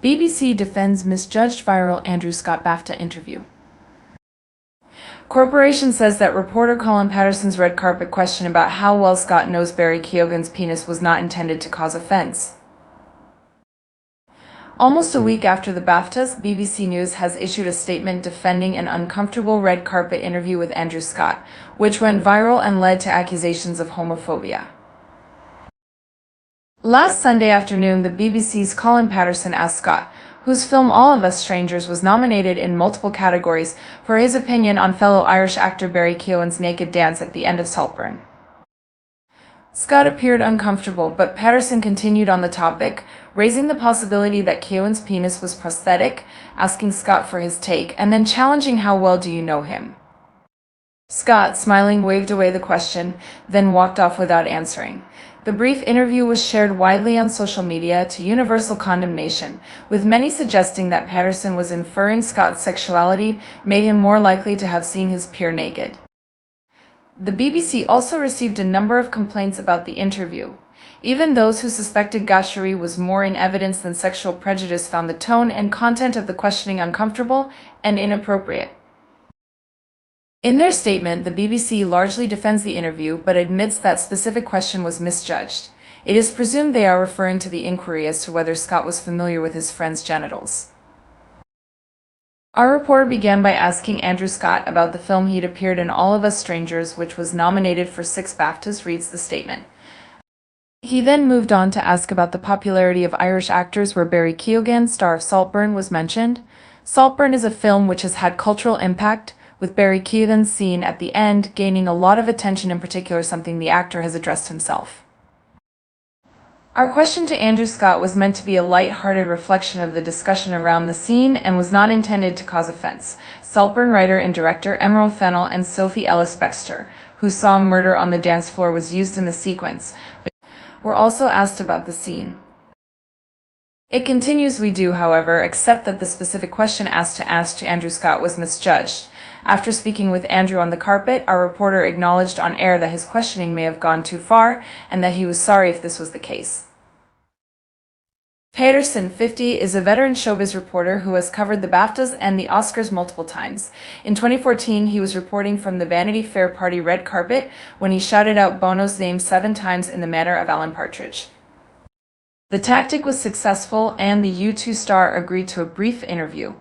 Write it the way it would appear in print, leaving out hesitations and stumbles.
BBC defends misjudged viral Andrew Scott Bafta interview. Corporation says that reporter Colin Patterson's red carpet question about how well Scott knows Barry Keoghan's penis was not intended to cause offense. Almost a week after the BAFTAs, BBC News has issued a statement defending an uncomfortable red carpet interview with Andrew Scott, which went viral and led to accusations of homophobia. Last Sunday afternoon, the BBC's Colin Patterson asked Scott, whose film All of Us Strangers was nominated in multiple categories, for his opinion on fellow Irish actor Barry Keoghan's naked dance at the end of Saltburn. Scott appeared uncomfortable, but Patterson continued on the topic, raising the possibility that Keoghan's penis was prosthetic, asking Scott for his take, and then challenging how well do you know him. Scott, smiling, waved away the question, then walked off without answering. The brief interview was shared widely on social media to universal condemnation, with many suggesting that Patterson was inferring Scott's sexuality made him more likely to have seen his peer naked. The BBC also received a number of complaints about the interview. Even those who suspected gaucherie was more in evidence than sexual prejudice found the tone and content of the questioning uncomfortable and inappropriate. In their statement, the BBC largely defends the interview, but admits that specific question was misjudged. It is presumed they are referring to the inquiry as to whether Scott was familiar with his friend's genitals. Our reporter began by asking Andrew Scott about the film he'd appeared in All of Us Strangers, which was nominated for 6 BAFTAs, reads the statement. He then moved on to ask about the popularity of Irish actors, where Barry Keoghan, star of Saltburn, was mentioned. Saltburn is a film which has had cultural impact, with Barry Keoghan's scene at the end gaining a lot of attention, in particular something the actor has addressed himself. Our question to Andrew Scott was meant to be a light-hearted reflection of the discussion around the scene and was not intended to cause offense. Saltburn writer and director Emerald Fennell and Sophie Ellis-Bextor, whose song Murder on the Dance Floor was used in the sequence, were also asked about the scene. It continues, we do, however, accept that the specific question asked to Andrew Scott was misjudged. After speaking with Andrew on the carpet, our reporter acknowledged on air that his questioning may have gone too far and that he was sorry if this was the case. Patterson, 50, is a veteran showbiz reporter who has covered the BAFTAs and the Oscars multiple times. In 2014, he was reporting from the Vanity Fair party red carpet when he shouted out Bono's name 7 times in the manner of Alan Partridge. The tactic was successful, and the U2 star agreed to a brief interview.